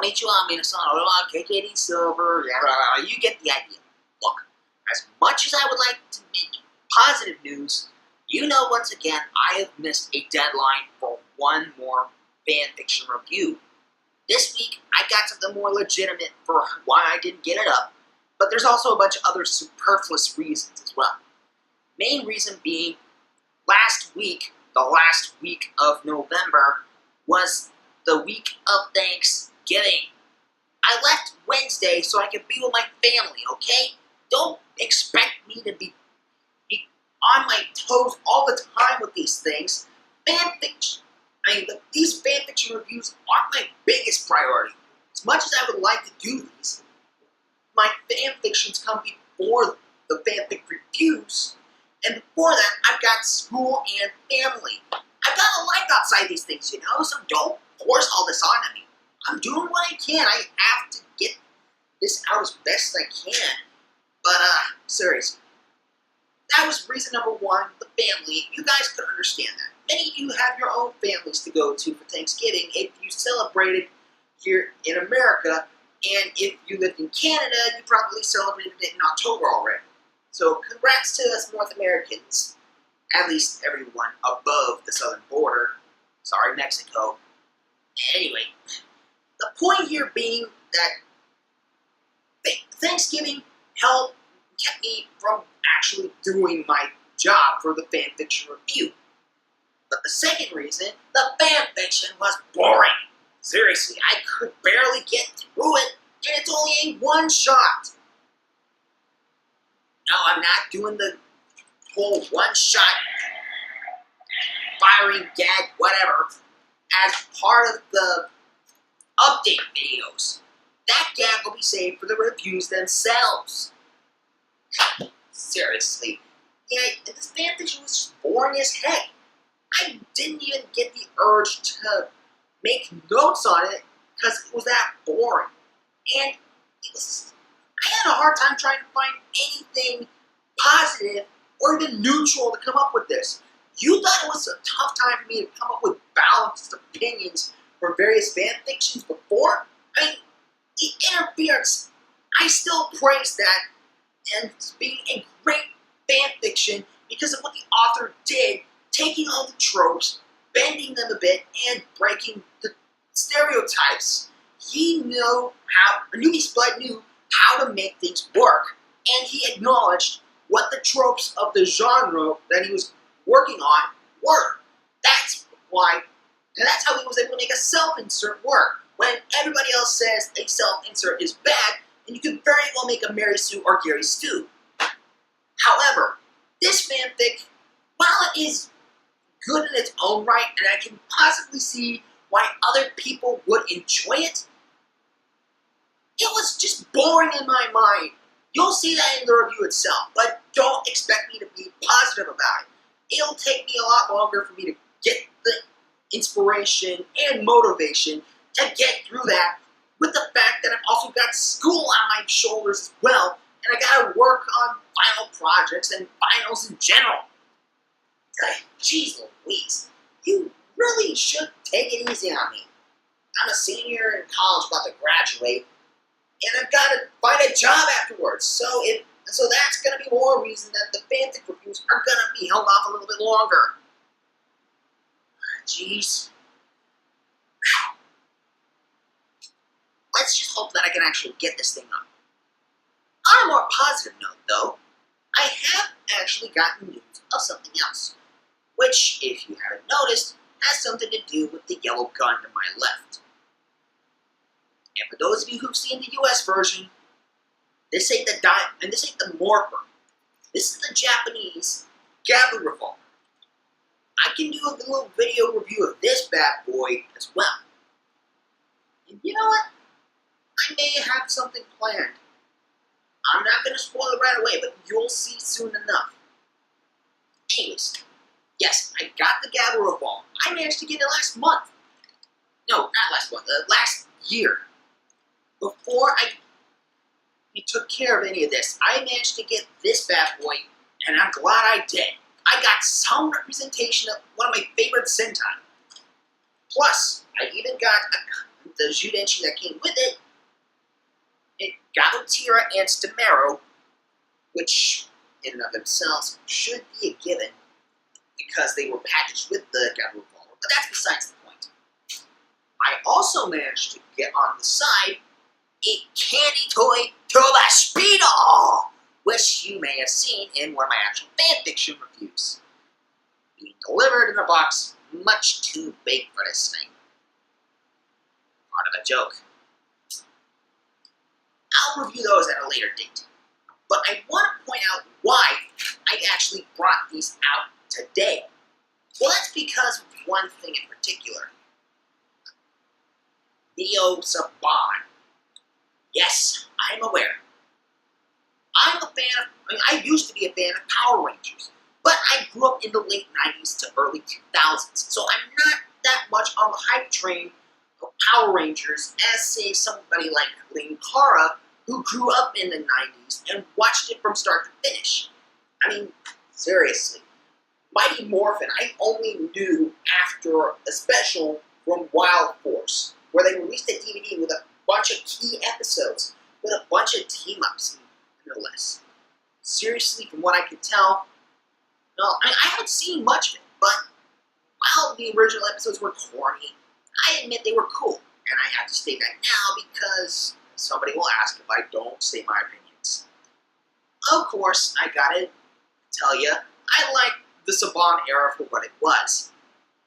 Konnichiwa, minasan, aloha, KKD Silver, you get the idea. Look, as much as I would like to make positive news, you know once again I have missed a deadline for one more fanfiction review. This week, I got something more legitimate for why I didn't get it up, but there's also a bunch of other superfluous reasons as well. Main reason being, last week, the last week of November, was the week of Thanksgiving. I left Wednesday so I could be with my family, okay? Don't expect me to be on my toes all the time with these things. These fanfiction reviews aren't my biggest priority. As much as I would like to do these, my fanfictions come before the fanfic reviews, and before that, I've got school and family. I've got a life outside these things, you know, so don't force all this onto me. I'm doing what I can. I have to get this out as best as I can. But, seriously. That was reason number one, the family. You guys could understand that. Many of you have your own families to go to for Thanksgiving if you celebrated here in America, and if you lived in Canada, you probably celebrated it in October already. So congrats to us North Americans, at least everyone above the southern border. Sorry, Mexico. Anyway, the point here being that Thanksgiving kept me from actually doing my job for the fanfiction review. But the second reason, the fanfiction was boring. Seriously, I could barely get through it, and it's only a one-shot. No, I'm not doing the whole one-shot firing gag, whatever, as part of the update videos. That gag will be saved for the reviews themselves. Seriously. Yeah, this fanfiction was just boring as heck. I didn't even get the urge to make notes on it because it was that boring. And I had a hard time trying to find anything positive or even neutral to come up with this. You thought it was a tough time for me to come up with balanced opinions for various fanfictions before? I mean, the interference, I still praise that and being a great fanfiction because of what the author did, taking all the tropes, bending them a bit, and breaking the stereotypes. Newbie Spud knew how to make things work, and he acknowledged what the tropes of the genre that he was working on were. That's how he was able to make a self-insert work. When everybody else says a self-insert is bad, then you can very well make a Mary Sue or Gary Stu. However, this fanfic, while it is good in its own right, and I can possibly see why other people would enjoy it, it was just boring in my mind. You'll see that in the review itself, but don't expect me to be positive about it. It'll take me a lot longer for me to get the inspiration and motivation to get through that, with the fact that I've also got school on my shoulders as well, and I gotta work on final projects and finals in general. Jeez Louise, you really should take it easy on me. I'm a senior in college about to graduate, and I've got to find a job afterwards, so that's going to be more reason that the fanfic reviews are going to be held off a little bit longer. Jeez. Let's just hope that I can actually get this thing up. On a more positive note, though, I have actually gotten news of something else, which, if you haven't noticed, has something to do with the yellow gun to my left. And for those of you who've seen the US version, this ain't the Morpher. This is the Japanese Gabu revolver. I can do a little video review of this bad boy as well. And you know what? I may have something planned. I'm not going to spoil it right away, but you'll see soon enough. Anyways, yes, I got the Gabu revolver. I managed to get it last month. No, not last month, last year. Before I took care of any of this, I managed to get this bad boy, and I'm glad I did. I got some representation of one of my favorite Sentai. Plus, I even got with the Judenshi that came with it, and Galutira and Stamero, which in and of themselves should be a given because they were packaged with the Gabu Revolver, but that's besides the point. I also managed to get on the side a candy toy Toba Speedo, which you may have seen in one of my actual fanfiction reviews. Being delivered in a box much too big for this thing. Part of a joke. I'll review those at a later date. But I want to point out why I actually brought these out today. Well, that's because of one thing in particular. Neo Saban. Yes, I'm aware. I used to be a fan of Power Rangers, but I grew up in the late 90s to early 2000s, so I'm not that much on the hype train of Power Rangers as, say, somebody like Linkara, who grew up in the 90s and watched it from start to finish. I mean, seriously. Mighty Morphin I only knew after a special from Wild Force, where they released a DVD with a bunch of key episodes, with a bunch of team-ups, no less. Seriously, from what I could tell, no, I haven't seen much of it, but while the original episodes were corny, I admit they were cool, and I have to state that now because somebody will ask if I don't state my opinions. Of course, I gotta tell you, I like the Saban era for what it was.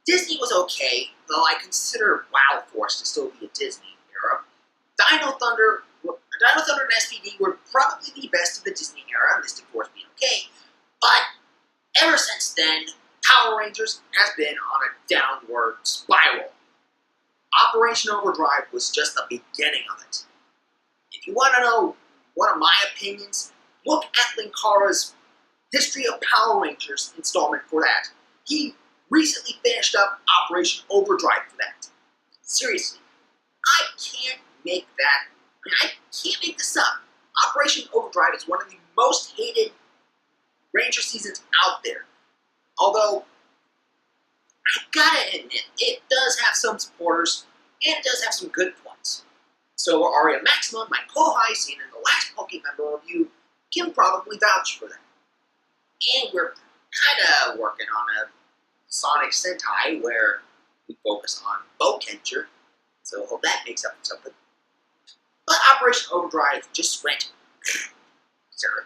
Disney was okay, though I consider Wild Force to still be a Disney era. Dino Thunder and SPD were probably the best of the Disney era, Mystic Force being okay, but ever since then, Power Rangers has been on a downward spiral. Operation Overdrive was just the beginning of it. If you want to know one of my opinions, look at Linkara's History of Power Rangers installment for that. He recently finished up Operation Overdrive for that. Seriously, I can't make that. I can't make this up. Operation Overdrive is one of the most hated Ranger seasons out there. Although, I gotta admit, it does have some supporters, and it does have some good points. So Aria Maxima, my co-high seen in the last Pokevember review, can probably vouch for that. And we're kinda working on a Sonic Sentai where we focus on Bokenger, so I hope that makes up for something. But Operation Overdrive just went, sir.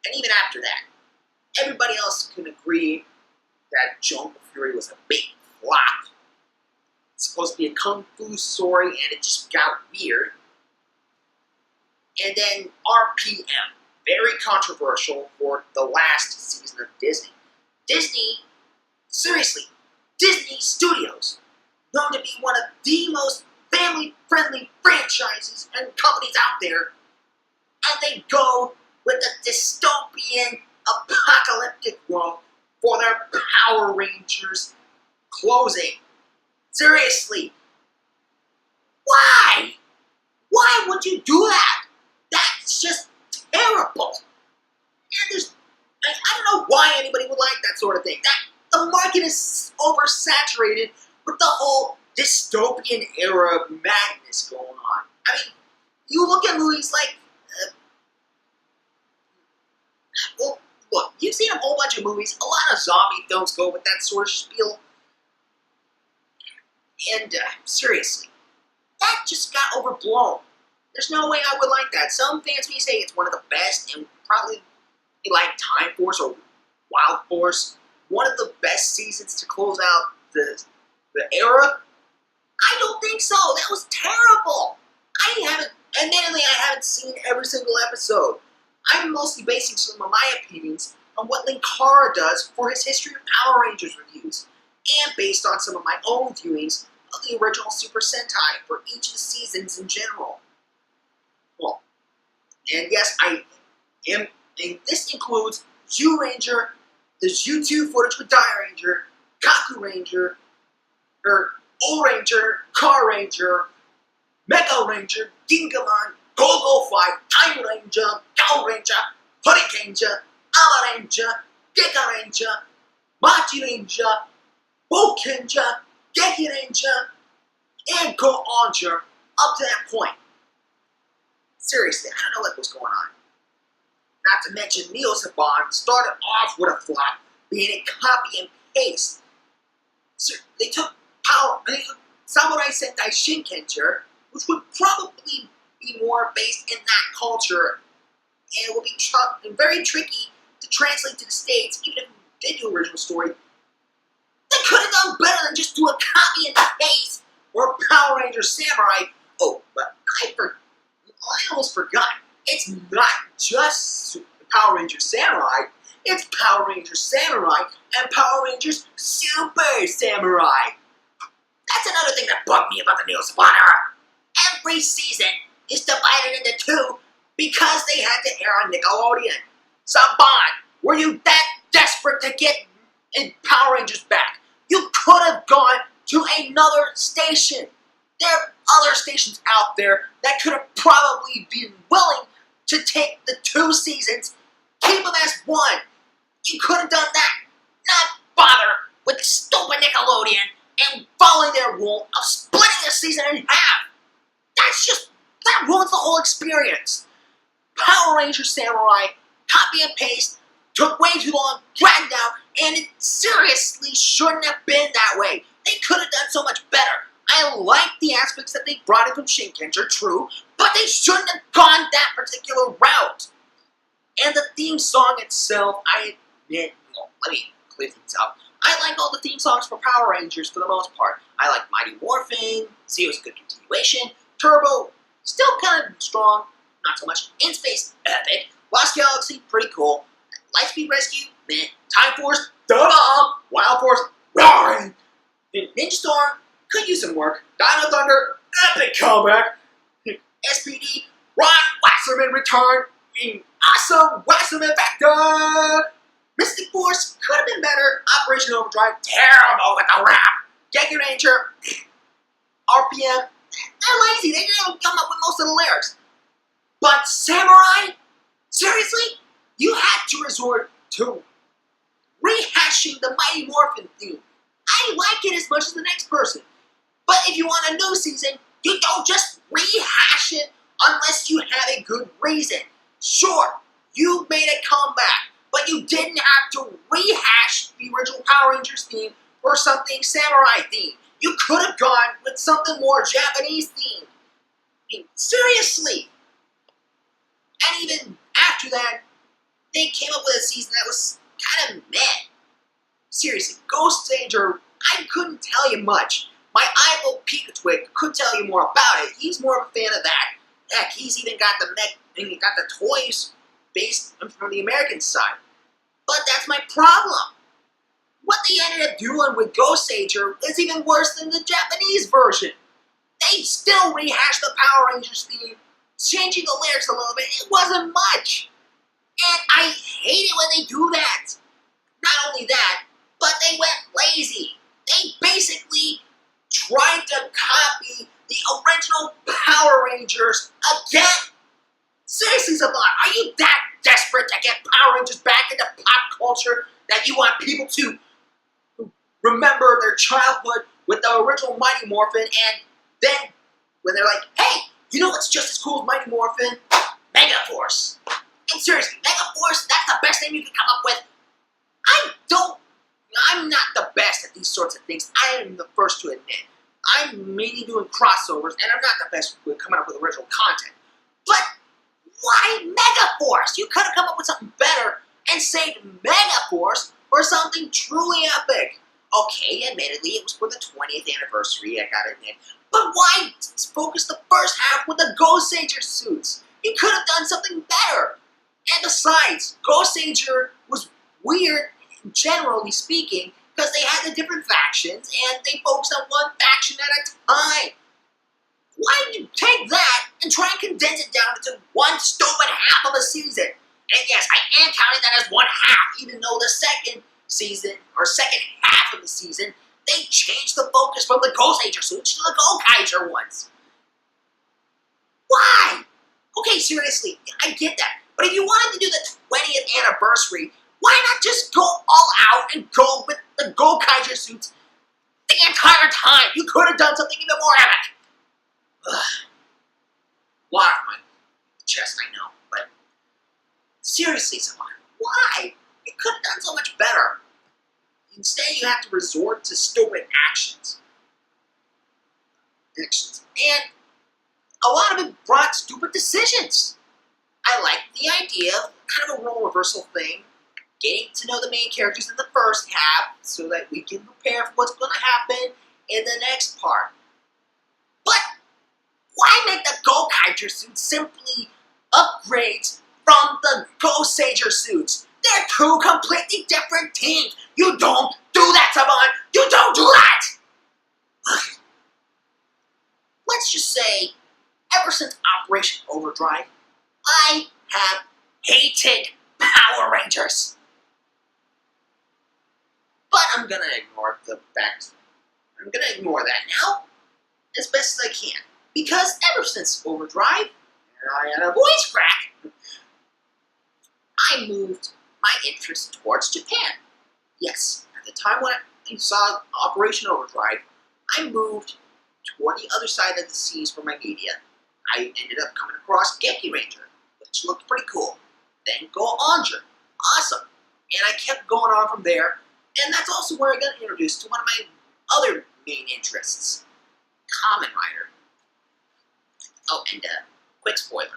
And even after that, everybody else can agree that Jungle Fury was a big flop. It's supposed to be a kung fu story, and it just got weird. And then RPM, very controversial for the last season of Disney. Seriously, Disney Studios, known to be one of the most family-friendly franchises and companies out there, and they go with a dystopian, apocalyptic world for their Power Rangers closing. Seriously, why? Why would you do that? That's just terrible. And I don't know why anybody would like that sort of thing. The market is oversaturated with the whole dystopian era madness going on. I mean, you look at movies like, well, look, you've seen a whole bunch of movies. A lot of zombie films go with that sort of spiel. And, seriously, that just got overblown. There's no way I would like that. Some fans may say it's one of the best, and probably like Time Force or Wild Force, one of the best seasons to close out the era. I don't think so. That was terrible. Admittedly, I haven't seen every single episode. I'm mostly basing some of my opinions on what Linkara does for his History of Power Rangers reviews, and based on some of my own viewings of the original Super Sentai for each of the seasons in general. Well, and yes, I am, and this includes Zyuranger, the Zyu2 footage with Die Ranger, Kaku Ranger, O-Ranger, Car Ranger, Mega Ranger, Gingamon, Go-Go 5, Time Ranger, Cow Ranger, Hurricane-Ranger, Ama Ranger, Geka Ranger, Machi Ranger, Bokenger, Geki Ranger, and Go Onja up to that point. Seriously, I don't know what was going on. Not to mention, Neo Saban started off with a flop, being a copy and paste. So they took Samurai Sentai Shinkenger, which would probably be more based in that culture, and it would be very tricky to translate to the States, even if we did do an original story. They could have done better than just do a copy and paste or Power Ranger Samurai. Oh, but I almost forgot. It's not just Power Ranger Samurai. It's Power Ranger Samurai and Power Rangers Super Samurai. That's another thing that bugged me about the Neo Saban era. Every season is divided into two because they had to air on Nickelodeon. Saban, were you that desperate to get Power Rangers back? You could have gone to another station. There are other stations out there that could have probably been willing to take the 2 seasons, keep them as one. You could have done that. Not bother with the stupid Nickelodeon and following their rule of splitting the season in half. That ruins the whole experience. Power Ranger Samurai, copy and paste, took way too long, dragged out, and it seriously shouldn't have been that way. They could have done so much better. I like the aspects that they brought in from Shinkenger, true, but they shouldn't have gone that particular route. And the theme song itself, I admit, let me clear things up. I like all the theme songs for Power Rangers for the most part. I like Mighty Morphin, Zeo's a good continuation, Turbo, still kind of strong, not so much. In Space, epic. Lost Galaxy, pretty cool. Lightspeed Rescue, meh. Time Force, da-da! Wild Force, roaring! Ninja Storm, could use some work. Dino Thunder, epic comeback. SPD, Ron Wasserman return, awesome Wasserman Factor! Mystic Force, could have been better. Operation Overdrive, terrible with the rap. Genki Ranger, RPM, they're lazy. They didn't come up with most of the lyrics. But Samurai? Seriously? You had to resort to rehashing the Mighty Morphin theme. I like it as much as the next person. But if you want a new season, you don't just rehash it unless you have a good reason. Sure, you made a comeback, but you didn't have to rehash the original Power Rangers theme or something Samurai theme. You could have gone with something more Japanese themed. I mean, seriously. And even after that, they came up with a season that was kind of meh. Seriously, Ghost Ranger, I couldn't tell you much. My idol Pikachu could tell you more about it. He's more of a fan of that. Heck, he's even got the toys based from the American side. But that's my problem. What they ended up doing with Ghost Ranger is even worse than the Japanese version. They still rehashed the Power Rangers theme, changing the lyrics a little bit. It wasn't much. And I hate it when they do that. Not only that, but they went lazy. They basically tried to copy the original Power Rangers again. Seriously, Saban, are you that desperate to get Power Rangers back into pop culture that you want people to remember their childhood with the original Mighty Morphin, and then when they're like, hey, you know what's just as cool as Mighty Morphin? Megaforce. And seriously, Megaforce, that's the best thing you can come up with. I'm not the best at these sorts of things. I am the first to admit. I'm mainly doing crossovers, and I'm not the best with coming up with original content. But why Megaforce? You could have come up with something better and saved Megaforce for something truly epic. Okay, admittedly, it was for the 20th anniversary, I gotta admit. But why focus the first half with the Ghost Ranger suits? You could have done something better. And besides, Ghost Ranger was weird, generally speaking, because they had the different factions, and they focused on one faction at a time. Why did you take that and try and condense it down into one stupid half of a season? And yes, I am counting that as one half, even though the second season, or second half of the season, they changed the focus from the Ghost Ranger suits to the Gokaiger ones. Why? Okay, seriously, I get that. But if you wanted to do the 20th anniversary, why not just go all out and go with the Gokaiger suits the entire time. You could have done something even more epic. Ugh. A lot on my chest, I know, but seriously, someone, why? You could have done so much better. Instead, you have to resort to stupid actions. And a lot of it brought stupid decisions. I like the idea of kind of a role reversal thing, getting to know the main characters in the first half so that we can prepare for what's going to happen in the next part. But why make the Go-Kaiger suits simply upgrades from the Go-Sager suits? They're two completely different teams. You don't do that, Saban. You don't do that! Let's just say, ever since Operation Overdrive, I have hated Power Rangers. But I'm gonna ignore the fact. I'm gonna ignore that now as best as I can. Because ever since Overdrive, and I had a voice crack, I moved my interest towards Japan. Yes, at the time when I saw Operation Overdrive, I moved toward the other side of the seas for my media. I ended up coming across Geki Ranger, which looked pretty cool. Then Go Onger, awesome. And I kept going on from there, and that's also where I got introduced to one of my other main interests, Kamen Rider. Oh, and quick spoiler.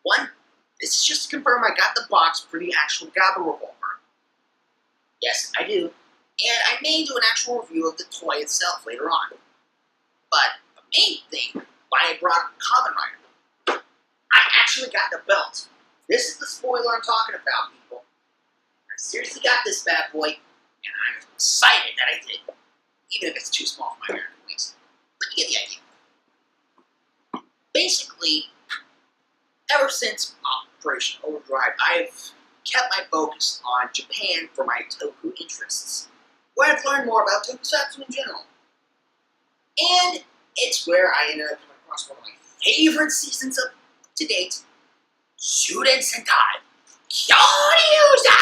One, this is just to confirm I got the box for the actual Gabba revolver. Yes, I do. And I may do an actual review of the toy itself later on. But the main thing, why I brought up Kamen Rider, I actually got the belt. This is the spoiler I'm talking about, people. I seriously got this bad boy, and I'm excited that I did. Even if it's too small for my American waist. But you get the idea. Basically, ever since Operation Overdrive, I've kept my focus on Japan for my toku interests, where I've learned more about tokusatsu in general. And it's where I ended up coming across one of my favorite seasons of to date, Shuden Sentai Kyoryuza!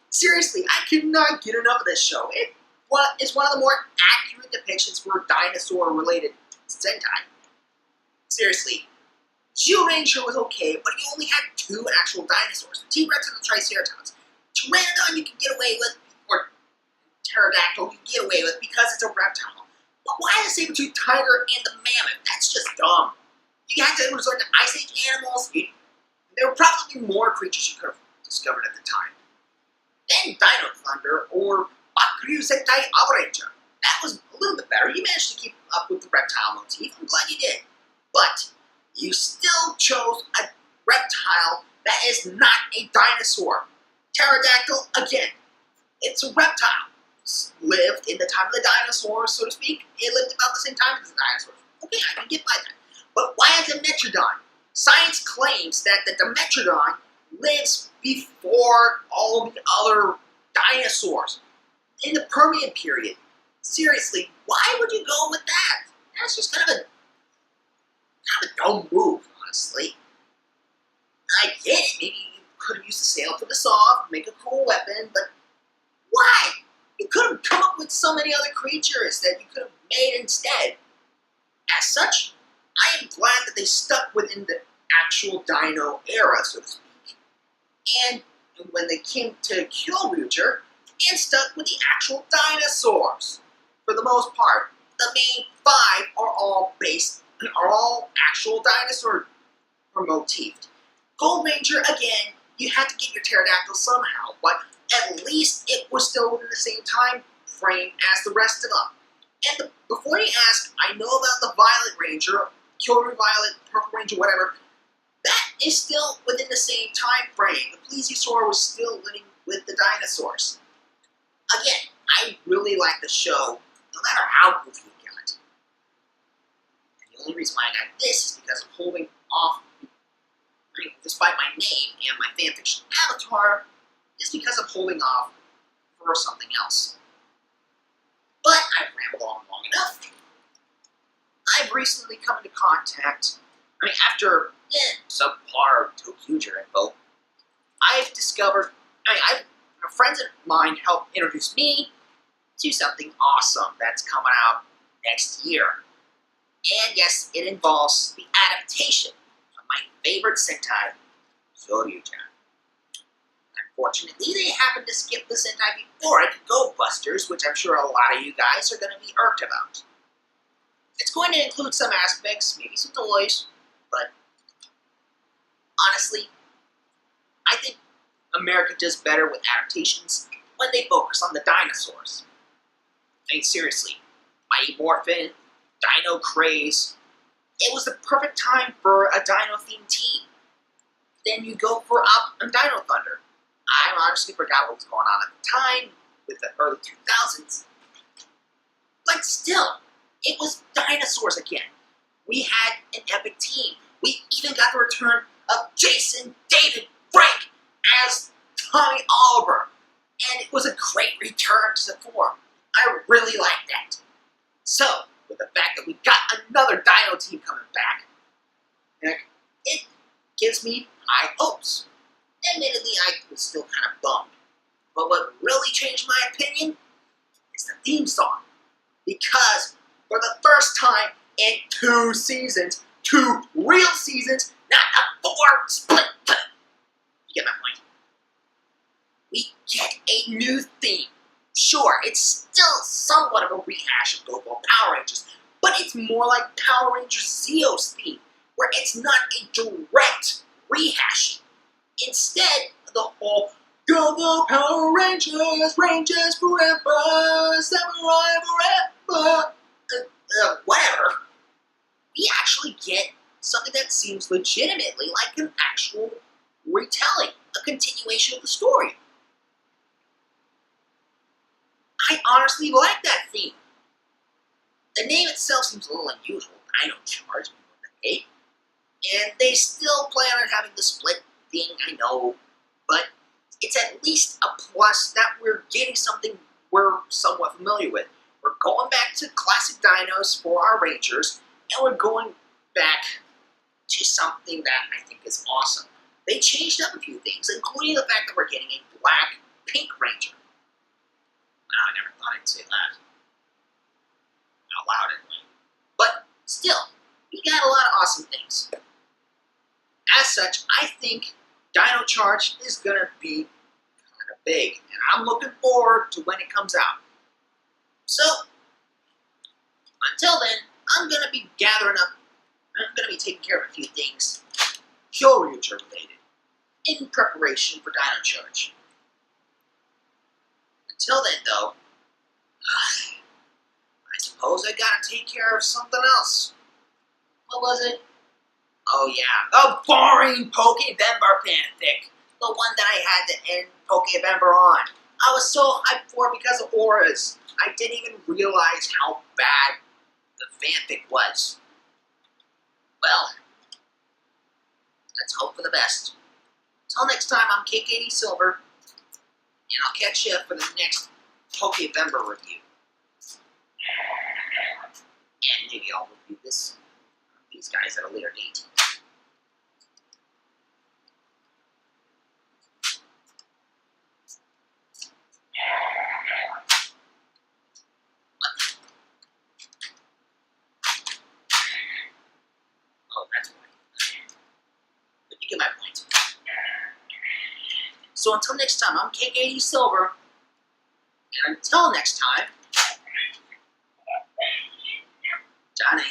Seriously, I cannot get enough of this show. It's one of the more accurate depictions for dinosaur-related Sentai. Seriously, Zyuranger was okay, but you only had two actual dinosaurs, the T-Rex and the Triceratops. Pteranodon you can get away with, or Pterodactyl you can get away with because it's a reptile. But why the saber-toothed tiger and the mammoth? That's just dumb. You had to resort to Ice Age animals. There were probably more creatures you could have discovered at the time. Then Dino Thunder, or Bakuryu Sentai Avaranger. That was a little bit better. You managed to keep up with the reptile motif. I'm glad you did. But you still chose a reptile that is not a dinosaur. Pterodactyl, again, it's a reptile. It's lived in the time of the dinosaurs, so to speak. It lived about the same time as the dinosaurs. Okay, I can get by that. But why a Dimetrodon? Science claims that the Dimetrodon lives before all the other dinosaurs in the Permian period. Seriously, why would you go with that? That's just kind of a dumb move, honestly. I get it, maybe you could have used the sail for the saw, make a cool weapon, but why? You could have come up with so many other creatures that you could have made instead. As such, I am glad that they stuck within the actual dino era, so to speak. And when they came to Kyoryuger, and stuck with the actual dinosaurs. For the most part, the main five are all actual dinosaur motifed. Gold Ranger, again, you had to get your pterodactyl somehow, but at least it was still within the same time frame as the rest of them. And before you ask, I know about the Violet Ranger, Kyoryuger Violet, Purple Ranger, whatever. That is still within the same time frame. The Plesiosaur was still living with the dinosaurs. Again, I really like the show, no matter how goofy it got. And the only reason why I got this is because I'm holding off, despite my name and my fanfiction avatar, is because I'm holding off for something else. But I've rambled on long enough. I've I've recently come into contact, after subpar Tokuger info, I've discovered, friends of mine helped introduce me to something awesome that's coming out next year. And yes, it involves the adaptation of my favorite Sentai, Kyoryu-chan. Unfortunately, they happened to skip the Sentai before it, Go Busters, which I'm sure a lot of you guys are going to be irked about. It's going to include some aspects, maybe some toys, but honestly, I think America does better with adaptations when they focus on the dinosaurs. Seriously, Mighty Morphin, Dino Craze, it was the perfect time for a dino-themed team. Then you go for Up and Dino Thunder. I honestly forgot what was going on at the time, with the early 2000s. But still, it was dinosaurs again. We had an epic team. We even got the return of Jason David Frank as Tommy Oliver. And it was a great return to the form. I really liked that. So, with the fact that we got another Dino team coming back, it gives me high hopes. Admittedly, I was still kind of bummed. But what really changed my opinion is the theme song. Because for the first time in 2 seasons, 2 real seasons, not a 4 split. You get my point? We get a new theme. Sure, it's still somewhat of a rehash of Go Go Power Rangers, but it's more like Power Rangers Zeo's theme, where it's not a direct rehashing. Instead, the whole Go Go Power Rangers, Rangers forever, samurai forever, whatever, we actually get something that seems legitimately like an actual retelling, a continuation of the story. I honestly like that theme. The name itself seems a little unusual. Dino Charge, and they still plan on having the split thing, I know, but it's at least a plus that we're getting something we're somewhat familiar with. We're going back to classic dinos for our Rangers, and we're going back to something that I think is awesome. They changed up a few things, including the fact that we're getting a black-pink Ranger. I never thought I'd say that out loud anyway. But still, we got a lot of awesome things. As such, I think Dino Charge is going to be kind of big, and I'm looking forward to when it comes out. So, until then, I'm going to be gathering up, I'm going to be taking care of a few things Kyoryu related in preparation for Dino Charge. Until then, though, I suppose I gotta take care of something else. What was it? Oh yeah, the boring Pokevember fanfic. The one that I had to end Pokevember on. I was so hyped for it because of auras. I didn't even realize how bad the fanfic was. Well, let's hope for the best. Till next time, I'm KKD Silver, and I'll catch you for the next Pokevember review. And maybe I'll review these guys at a later date. Oh, that's why. But you get my point. So until next time, I'm KKD Silver. And until next time, Johnny.